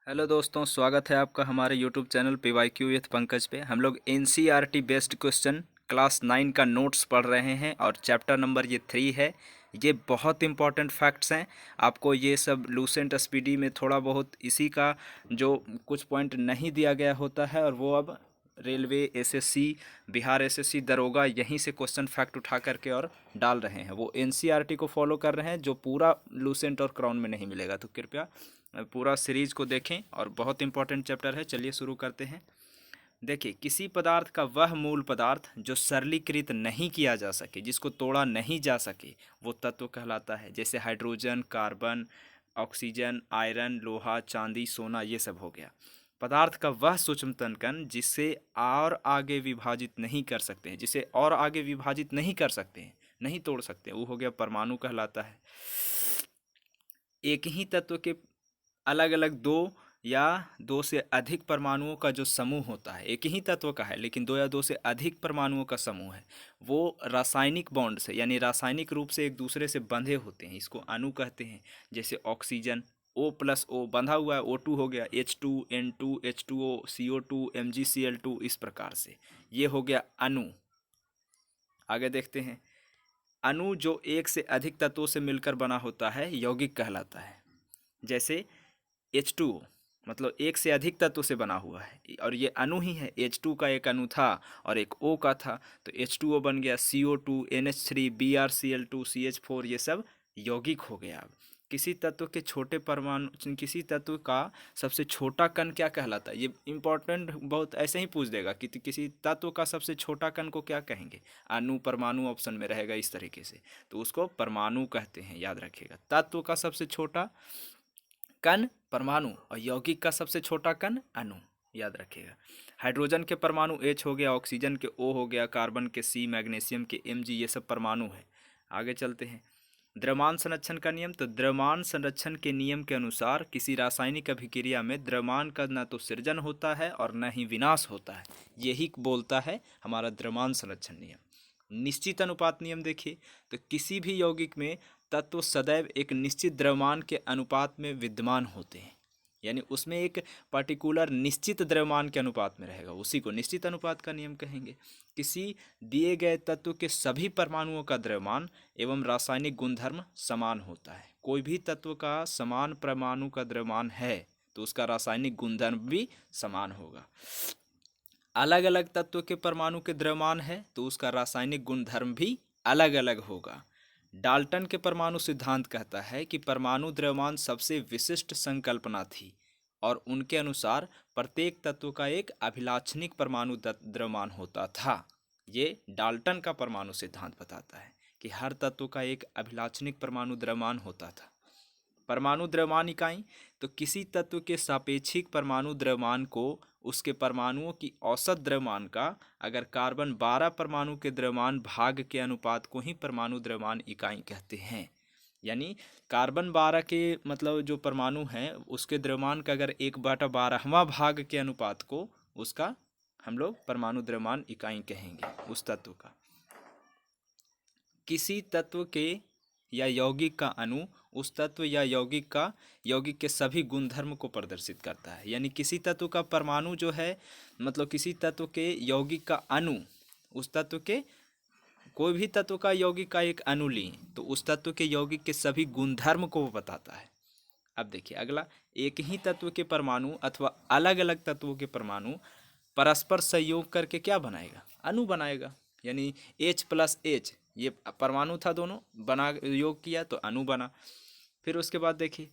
Hello दोस्तों, स्वागत है आपका हमारे YouTube channel PYQ with Pankaj पे। हम लोग NCERT बेस्ड क्वेश्चन क्लास 9 का नोट्स पढ़ रहे हैं और चैप्टर नंबर ये 3 है। ये बहुत इंपॉर्टेंट फैक्ट्स हैं। आपको ये सब लूसेंट SPD में थोड़ा बहुत इसी का जो कुछ पॉइंट नहीं दिया गया होता है, और वो अब रेलवे, SSC, बिहार SSC, दरोगा यहीं से क्वेश्चन फैक्ट उठा करके और डाल रहे हैं। वो NCERT को फॉलो कर रहे हैं, जो पूरा लूसेंट और क्राउन में नहीं मिलेगा। तो कृपया पूरा सीरीज को देखें और बहुत इंपॉर्टेंट चैप्टर है। चलिए शुरू करते हैं। देखिए, किसी पदार्थ का वह मूल पदार्थ जो सरलीकृत नहीं किया जा सके, जिसको तोड़ा नहीं जा सके, वो तत्व कहलाता है। जैसे हाइड्रोजन, कार्बन, ऑक्सीजन, आयरन, लोहा, चांदी, सोना, ये सब हो गया। पदार्थ का वह सूक्ष्मतम कण जिसे और आगे विभाजित नहीं कर सकते हैं, जिसे और आगे विभाजित नहीं कर सकते हैं, नहीं तोड़ सकते, वो हो गया परमाणु कहलाता है। एक ही तत्व के अलग अलग दो या दो से अधिक परमाणुओं का जो समूह होता है, एक ही तत्व का है लेकिन दो या दो से अधिक परमाणुओं का समूह है, वो रासायनिक बॉन्ड से यानी रासायनिक रूप से एक दूसरे से बंधे होते हैं, इसको अणु कहते हैं। जैसे ऑक्सीजन O+O बंधा हुआ है, O2 हो गया, H2N2 H2O CO2 MgCl2, इस प्रकार से ये हो गया अणु। आगे देखते हैं। अणु जो एक से अधिक तत्वों से मिलकर बना होता है यौगिक कहलाता है। जैसे H2O मतलब एक से अधिक तत्व से बना हुआ है और ये अणु ही है। H2 का एक अणु था और एक O का था, तो H2O बन गया, CO2 NH3 BrCl2 CH4, ये सब यौगिक हो गया। अब किसी तत्व के छोटे परमाणु, किसी तत्व का सबसे छोटा कण क्या कहलाता है? ये इंपॉर्टेंट बहुत ऐसे ही पूछ देगा कि किसी तत्व का सबसे छोटा कण को क्या कहेंगे। अणु, परमाणु ऑप्शन में रहेगा इस तरीके से, तो उसको परमाणु कहते हैं, याद रखिएगा। तत्व का सबसे छोटा कण परमाणु और यौगिक का सबसे छोटा कण अणु, याद रखिएगा। हाइड्रोजन के परमाणु H हो गया, ऑक्सीजन के O हो गया, कार्बन के C, मैग्नीशियम के Mg, ये सब परमाणु है। आगे चलते हैं। द्रव्यमान संरक्षण का नियम। तो द्रव्यमान संरक्षण के नियम के अनुसार किसी रासायनिक अभिक्रिया में द्रव्यमान का न तो सृजन होता है और न ही विनाश होता है, यही बोलता है हमारा द्रव्यमान संरक्षण नियम। निश्चित अनुपात नियम देखिए, तो किसी भी यौगिक में तत्व सदैव एक निश्चित द्रव्यमान के अनुपात में विद्यमान होते हैं, यानी उसमें एक पर्टिकुलर निश्चित द्रव्यमान के अनुपात में रहेगा, उसी को निश्चित अनुपात का नियम कहेंगे। किसी दिए गए तत्व के सभी परमाणुओं का द्रव्यमान एवं रासायनिक गुणधर्म समान होता है। कोई भी तत्व का समान परमाणु का द्रव्यमान है तो उसका रासायनिक गुणधर्म भी समान होगा। अलग अलग तत्व के परमाणु के द्रव्यमान है तो उसका रासायनिक गुणधर्म भी अलग अलग होगा। डाल्टन के परमाणु सिद्धांत कहता है कि परमाणु द्रव्यमान सबसे विशिष्ट संकल्पना थी और उनके अनुसार प्रत्येक तत्व का एक अभिलाक्षणिक परमाणु द्रव्यमान होता था। ये डाल्टन का परमाणु सिद्धांत बताता है कि हर तत्व का एक अभिलाक्षणिक परमाणु द्रव्यमान होता था। परमाणु द्रव्यमान इकाई। तो किसी तत्व के सापेक्षिक परमाणु द्रव्यमान को उसके परमाणुओं की औसत द्रव्यमान का अगर कार्बन 12 परमाणु के द्रव्यमान भाग के अनुपात को ही परमाणु द्रव्यमान इकाई कहते हैं। यानी कार्बन 12 के मतलब जो परमाणु हैं उसके द्रव्यमान का अगर 1/12वां भाग के अनुपात को उसका हम लोग परमाणु द्रव्यमान इकाई कहेंगे उस तत्व का। किसी तत्व के या यौगिक का अणु उस तत्व या यौगिक के सभी गुणधर्म को प्रदर्शित करता है। यानी किसी तत्व का परमाणु जो है, मतलब किसी तत्व के यौगिक का अणु उस तत्व के, कोई भी तत्व का यौगिक का एक अणु लें तो उस तत्व के यौगिक के सभी गुणधर्म को वो बताता है। अब देखिए अगला, एक ही तत्व के परमाणु अथवा अलग अलग तत्वों के परमाणु परस्पर संयोग करके क्या बनाएगा? अणु बनाएगा। यानी H+H, ये परमाणु था, दोनों बना योग किया तो अणु बना। फिर उसके बाद देखिए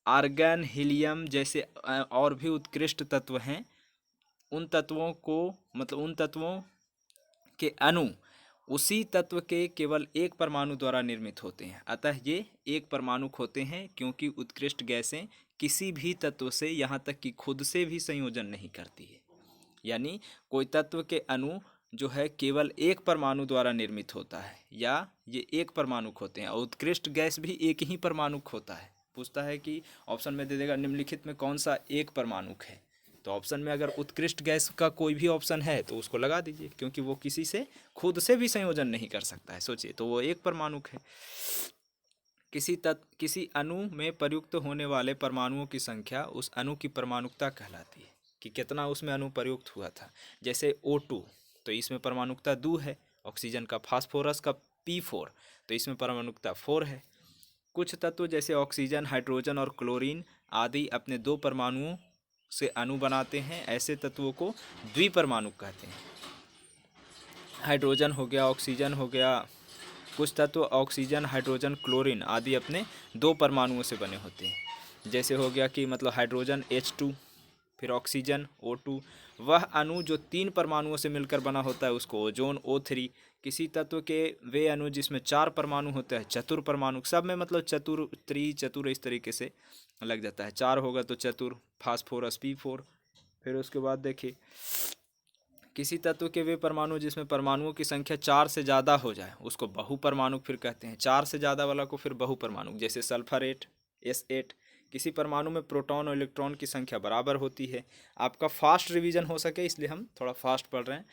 आर्गन, हीलियम जैसे और भी उत्कृष्ट तत्व हैं, उन तत्वों को मतलब उन तत्वों के अणु उसी तत्व के केवल एक परमाणु द्वारा निर्मित होते हैं, अतः ये एक परमाणु होते हैं, क्योंकि उत्कृष्ट गैसें किसी भी तत्व से यहाँ तक कि खुद से भी संयोजन नहीं करती है। यानी कोई तत्व के अणु जो है केवल एक परमाणु द्वारा निर्मित होता है या ये एक परमाणु होते हैं, और उत्कृष्ट गैस भी एक ही परमाणु होता है। पूछता है कि ऑप्शन में दे देगा निम्नलिखित में कौन सा एक परमाणु है, तो ऑप्शन में अगर उत्कृष्ट गैस का कोई भी ऑप्शन है तो उसको लगा दीजिए, क्योंकि वो किसी से खुद से भी संयोजन नहीं कर सकता है। सोचिए, तो वो एक परमाणु है। किसी अणु में प्रयुक्त होने वाले परमाणुओं की संख्या उस अणु की परमाणुकता कहलाती है, कि कितना उसमें अणु प्रयुक्त हुआ था। जैसे O2 तो इसमें परमाणुकता 2 है, ऑक्सीजन का। फास्फोरस का P4 तो इसमें परमाणुकता 4 है। कुछ तत्व जैसे ऑक्सीजन, हाइड्रोजन और क्लोरीन आदि अपने 2 परमाणुओं से अणु बनाते हैं। ऐसे तत्वों को द्विपरमाणु कहते हैं। हाइड्रोजन हो गया, ऑक्सीजन हो गया। कुछ तत्व ऑक्सीजन, हाइड्रोजन, क्लोरीन आदि अपने 2 परमाणुओं से बने होते हैं। जैसे हो गया कि मतलब हाइड्रोजन H2, फिर ऑक्सीजन O2। वह अणु जो 3 परमाणुओं से मिलकर बना होता है उसको ओजोन O3। किसी तत्व के वे अणु जिसमें 4 परमाणु होते हैं चतुर परमाणु। सब में मतलब चतुर, त्रिचतुर इस तरीके से लग जाता है। 4 होगा तो चतुर, फास्फोरस P4। फिर उसके बाद देखिए किसी तत्व के वे परमाणु जिसमें परमाणुओं की संख्या 4 से ज़्यादा हो जाए उसको बहुपरमाणु फिर कहते हैं। 4 से ज़्यादा वाला को फिर बहुपरमाणु। जैसे सल्फर 8 S8। किसी परमाणु में प्रोटॉन और इलेक्ट्रॉन की संख्या बराबर होती है। आपका फास्ट रिवीजन हो सके इसलिए हम थोड़ा फास्ट पढ़ रहे हैं।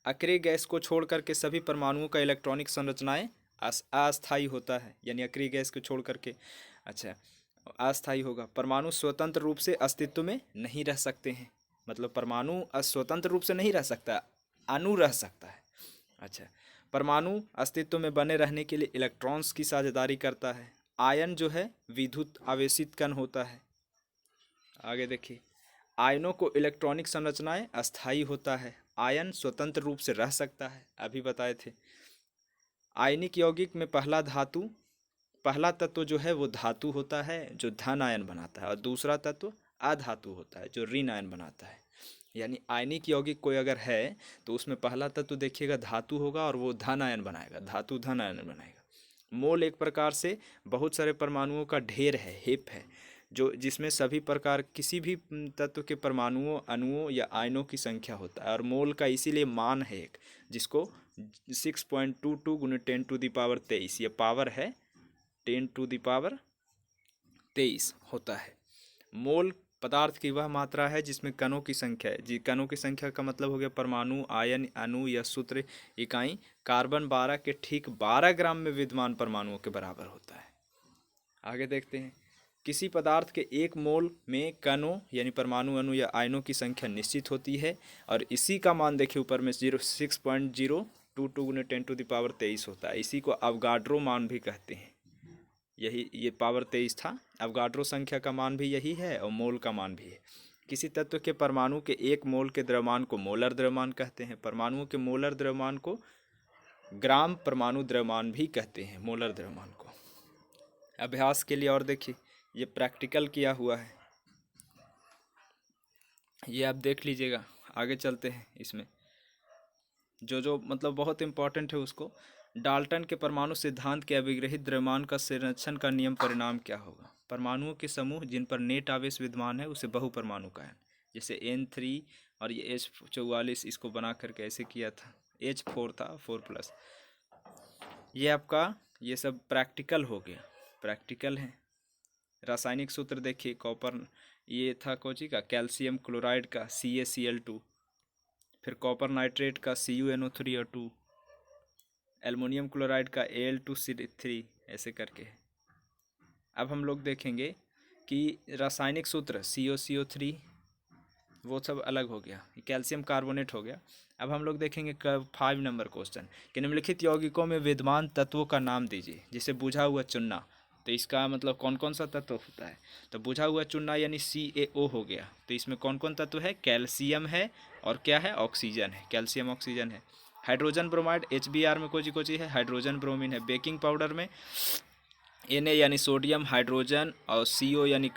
अक्रिय गैस को छोड़ करके सभी परमाणुओं का इलेक्ट्रॉनिक संरचनाएं अस्थायी होता है, यानी अक्रिय गैस को छोड़ करके अच्छा अस्थायी होगा। परमाणु स्वतंत्र रूप से अस्तित्व में नहीं रह सकते हैं, मतलब परमाणु स्वतंत्र रूप से नहीं रह सकता, अणु रह सकता है। अच्छा, परमाणु अस्तित्व में बने रहने के लिए इलेक्ट्रॉन्स की साझेदारी करता है। आयन जो है विद्युत आवेशित कण होता है। आगे देखिए, आयनों को इलेक्ट्रॉनिक संरचनाएं अस्थायी होता है। आयन स्वतंत्र रूप से रह सकता है, अभी बताए थे। आयनिक यौगिक में पहला तत्व जो है वो धातु होता है जो धन आयन बनाता है, और दूसरा तत्व अधातु होता है जो ऋण आयन बनाता है। यानी आयनिक यौगिक कोई अगर है तो उसमें पहला तत्व देखिएगा धातु होगा और वो धन आयन बनाएगा, धातु धन आयन बनाएगा। मोल एक प्रकार से बहुत सारे परमाणुओं का ढेर है, हेप है, जो जिसमें सभी प्रकार किसी भी तत्व के परमाणुओं, अणुओं या आयनों की संख्या होता है। और मोल का इसीलिए मान है एक, जिसको 6.22 गुने 10⁻23, ये पावर है 10⁻23 होता है। मोल पदार्थ की वह मात्रा है जिसमें कणों की संख्या है। जी, कणों की संख्या का मतलब हो गया परमाणु, आयन, अणु या सूत्र इकाई। कार्बन 12 के ठीक 12 ग्राम में विद्यमान परमाणुओं के बराबर होता है। आगे देखते हैं, किसी पदार्थ के 1 मोल में कणों यानी परमाणु, अणु या आयनों की संख्या निश्चित होती है, और इसी का मान देखिए ऊपर में 6.022 गुने 10⁻23 होता है। इसी को अवगाड्रो मान भी कहते हैं। यही ये पावर 23 था। अवगाड्रो संख्या का मान भी यही है और मोल का मान भी है। किसी तत्व के परमाणु के 1 मोल के द्रव्यमान को मोलर द्रव्यमान कहते हैं। परमाणुओं के मोलर द्रव्यमान को ग्राम परमाणु द्रव्यमान भी कहते हैं, मोलर द्रव्यमान को। अभ्यास के लिए और देखिए, ये प्रैक्टिकल किया हुआ है, ये आप देख लीजिएगा। आगे चलते हैं, इसमें जो मतलब बहुत इंपॉर्टेंट है उसको। डाल्टन के परमाणु सिद्धांत के अभिग्रहित द्रव्यमान का संरक्षण का नियम परिणाम क्या होगा? परमाणुओं के समूह जिन पर नेट आवेश विद्यमान है उसे बहुपरमाणु कहें। जैसे N3 और ये H44, इसको बना करके ऐसे किया था, H4 था 4+। ये आपका ये सब प्रैक्टिकल हो गया, प्रैक्टिकल है। रासायनिक सूत्र देखिए, कॉपर ये था कोची का, कैल्शियम क्लोराइड का CaCl2, फिर कॉपर नाइट्रेट का CuNO3O2, एल्युमिनियम क्लोराइड का Al2C3, ऐसे करके है। अब हम लोग देखेंगे कि रासायनिक सूत्र COCO3 वो सब अलग हो गया, कैल्शियम कार्बोनेट हो गया। अब हम लोग देखेंगे 5 नंबर क्वेश्चन कि निम्नलिखित यौगिकों में विद्यमान तत्वों का नाम दीजिए। जैसे बुझा हुआ चूना, तो इसका मतलब कौन कौन सा तत्व होता है? तो बुझा हुआ चूना यानी CaO हो गया। तो इसमें कौन कौन तत्व है? कैल्शियम है और क्या है? ऑक्सीजन है, कैल्शियम ऑक्सीजन है। हाइड्रोजन ब्रोमाइड HBr में कोची कोची है? हाइड्रोजन ब्रोमीन है। बेकिंग पाउडर में Na यानी सोडियम, हाइड्रोजन, और CO यानी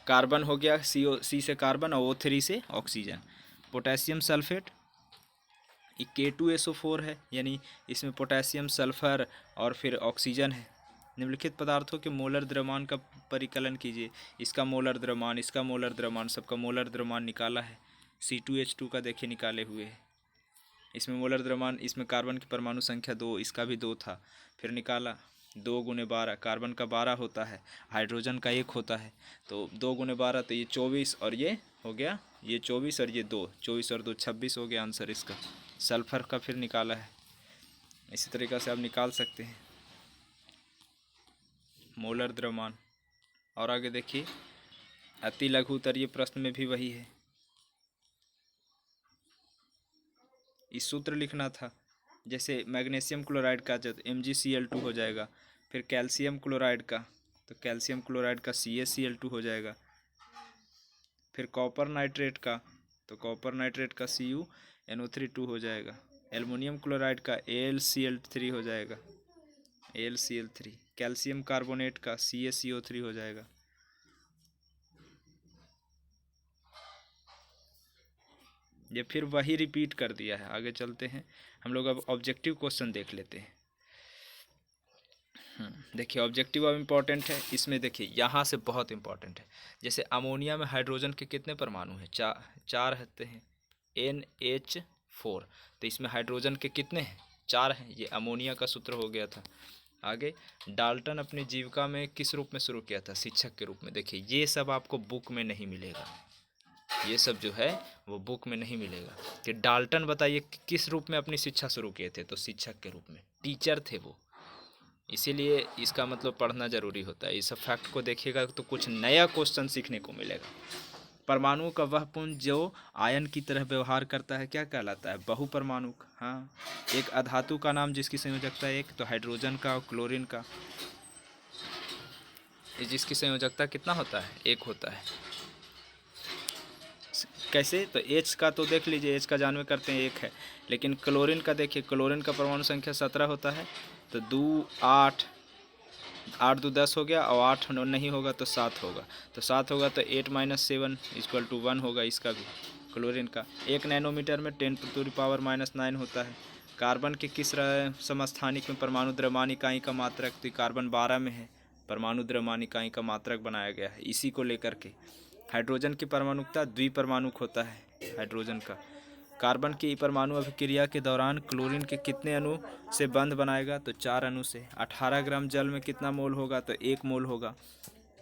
कार्बन हो गया, C से कार्बन और O3 से ऑक्सीजन। पोटेशियम सल्फेट K2SO4 है, यानी इसमें पोटेशियम, सल्फर और फिर ऑक्सीजन है। निम्नलिखित पदार्थों के मोलर द्रव्यमान का परिकलन कीजिए। इसका मोलर द्रव्यमान, इसका मोलर द्रव्यमान, सबका मोलर द्रव्यमान निकाला है। C2H2 का देखिए निकाले हुए है। इसमें मोलर द्रव्यमान, इसमें कार्बन की परमाणु संख्या 2, इसका भी 2 था, फिर निकाला 2 गुने 12, कार्बन का 12 होता है, हाइड्रोजन का 1 होता है, तो 2 गुने 12 तो ये 24, और ये हो गया ये 24 और ये 2, 24 और 2 26 हो गया आंसर इसका। सल्फर का फिर निकाला है, इसी तरीक़े से आप निकाल सकते हैं। मोलर द्रव्यमान। और आगे देखिए अति लघु उत्तरीय प्रश्न में भी वही है, इस सूत्र लिखना था। जैसे मैग्नीशियम क्लोराइड का जो MgCl2 हो जाएगा, फिर कैल्शियम क्लोराइड का तो कैल्शियम क्लोराइड का CaCl2 हो जाएगा, फिर कॉपर नाइट्रेट का तो कॉपर नाइट्रेट का CuNO3 हो जाएगा, एल्युमिनियम क्लोराइड का AlCl3 हो जाएगा, AlCl3, कैल्शियम कार्बोनेट का CaCO3 हो जाएगा। ये फिर वही रिपीट कर दिया है। आगे चलते हैं हम लोग, अब ऑब्जेक्टिव क्वेश्चन देख लेते हैं। देखिए ऑब्जेक्टिव अब इम्पॉर्टेंट है, इसमें देखिए यहाँ से बहुत इम्पॉर्टेंट है। जैसे अमोनिया में हाइड्रोजन के कितने परमाणु हैं? चार रहते हैं, NH4। तो इसमें हाइड्रोजन के कितने हैं? 4 हैं। ये अमोनिया का सूत्र हो गया था। आगे डाल्टन अपनी जीविका में किस रूप में शुरू किया था? शिक्षक के रूप में। देखिए ये सब आपको बुक में नहीं मिलेगा, ये सब जो है वो बुक में नहीं मिलेगा कि डाल्टन बताइए किस रूप में अपनी शिक्षा शुरू किए थे? तो शिक्षक के रूप में, टीचर थे वो। इसीलिए इसका मतलब पढ़ना जरूरी होता है। इस सब फैक्ट को देखिएगा तो कुछ नया क्वेश्चन सीखने को मिलेगा। परमाणु का वह पुंज जो आयन की तरह व्यवहार करता है क्या कहलाता है? बहुपरमाणुक। हाँ, एक अधातु का नाम जिसकी संयोजकता एक तो हाइड्रोजन का और क्लोरीन का, जिसकी संयोजकता कितना होता है? 1 होता है। कैसे? तो H का तो देख लीजिए, H का जानवे करते हैं 1 है, लेकिन क्लोरीन का देखिए, क्लोरीन का परमाणु संख्या 17 होता है। तो 2 8 8 2 10 हो गया, और 8 नहीं होगा तो 7 होगा। तो 7 होगा तो 8 - 7 = 1 होगा इसका भी, क्लोरीन का। 1 नैनोमीटर में 10⁻⁻9 होता है। कार्बन के किस समस्थानिक में परमाणु द्रव्यमान इकाई का मात्रक? तो कार्बन 12 में है, परमाणु द्रव्यमान इकाई का मात्रक बनाया गया है इसी को लेकर के। हाइड्रोजन की परमाणुकता द्विपरमाणुक होता है हाइड्रोजन का। कार्बन की परमाणु अभिक्रिया के दौरान क्लोरीन के कितने अणु से बंध बनाएगा? तो 4 अणु से। 18 ग्राम जल में कितना मोल होगा? तो 1 मोल होगा।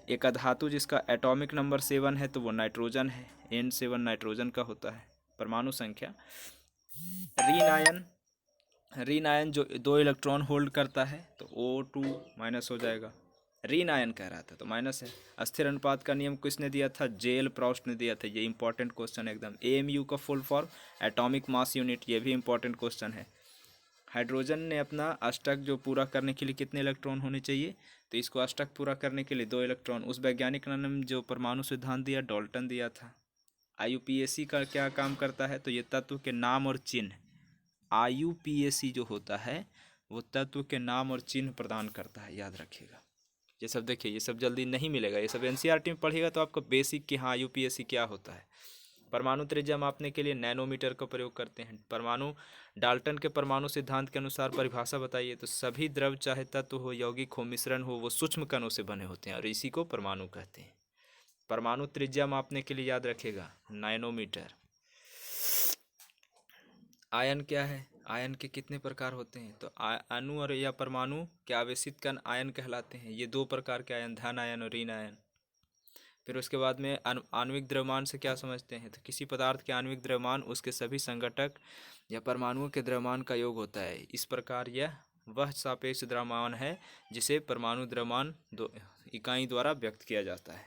एक अधातु जिसका एटॉमिक नंबर 7 है तो वो नाइट्रोजन है, N7 नाइट्रोजन का होता है परमाणु संख्या। रीन आयन जो 2 इलेक्ट्रॉन होल्ड करता है तो O2- हो जाएगा। रीन आयन कह रहा था तो माइनस है। अस्थिर अनुपात का नियम किसने दिया था? जेल प्रॉस्ट ने दिया था। ये इंपॉर्टेंट क्वेश्चन है एकदम। AMU का full form atomic mass unit, ये भी इंपॉर्टेंट क्वेश्चन है। हाइड्रोजन ने अपना अष्टक जो पूरा करने के लिए कितने इलेक्ट्रॉन होने चाहिए? तो इसको अष्टक पूरा करने के लिए 2 इलेक्ट्रॉन। उस वैज्ञानिक ने जो परमाणु सिद्धांत दिया, डाल्टन दिया था। IUPAC का क्या काम करता है? तो ये तत्व के नाम और चिन्ह, IUPAC जो होता है वो तत्व के नाम और चिन्ह प्रदान करता है, याद रखिएगा। ये सब देखिए, ये सब जल्दी नहीं मिलेगा, ये सब NCERT में पढ़िएगा तो आपको बेसिक कि हाँ IUPAC क्या होता है। परमाणु त्रिज्या मापने के लिए नैनोमीटर का प्रयोग करते हैं। परमाणु डाल्टन के परमाणु सिद्धांत के अनुसार परिभाषा बताइए। तो सभी द्रव चाहे तत्व हो, यौगिक हो, मिश्रण हो, वो सूक्ष्म कणों से बने होते हैं और इसी को परमाणु कहते हैं। परमाणु त्रिज्या मापने के लिए याद रखेगा नैनोमीटर। आयन क्या है? आयन के कितने प्रकार होते हैं? तो अणु और या परमाणु के आवेशित कण आयन कहलाते हैं। ये 2 प्रकार के आयन, धन आयन और ऋण आयन। फिर उसके बाद में आणविक द्रव्यमान से क्या समझते हैं? तो किसी पदार्थ के आणविक द्रव्यमान उसके सभी संघटक या परमाणुओं के द्रव्यमान का योग होता है। इस प्रकार यह वह सापेक्ष द्रव्यमान है जिसे परमाणु द्रव्यमान इकाई द्वारा व्यक्त किया जाता है।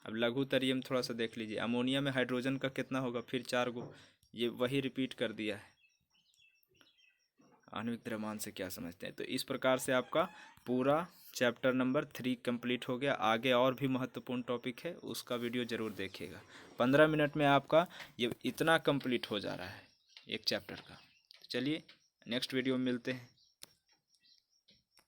अब लघु उत्तरीय में थोड़ा सा देख लीजिए। अमोनिया में हाइड्रोजन का कितना होगा? फिर 4 गो, ये वही रिपीट कर दिया है। आणविक द्रव्यमान से क्या समझते हैं? तो इस प्रकार से आपका पूरा चैप्टर नंबर 3 कंप्लीट हो गया। आगे और भी महत्वपूर्ण टॉपिक है, उसका वीडियो ज़रूर देखिएगा। 15 मिनट में आपका ये इतना कंप्लीट हो जा रहा है एक चैप्टर का। चलिए नेक्स्ट वीडियो में मिलते हैं।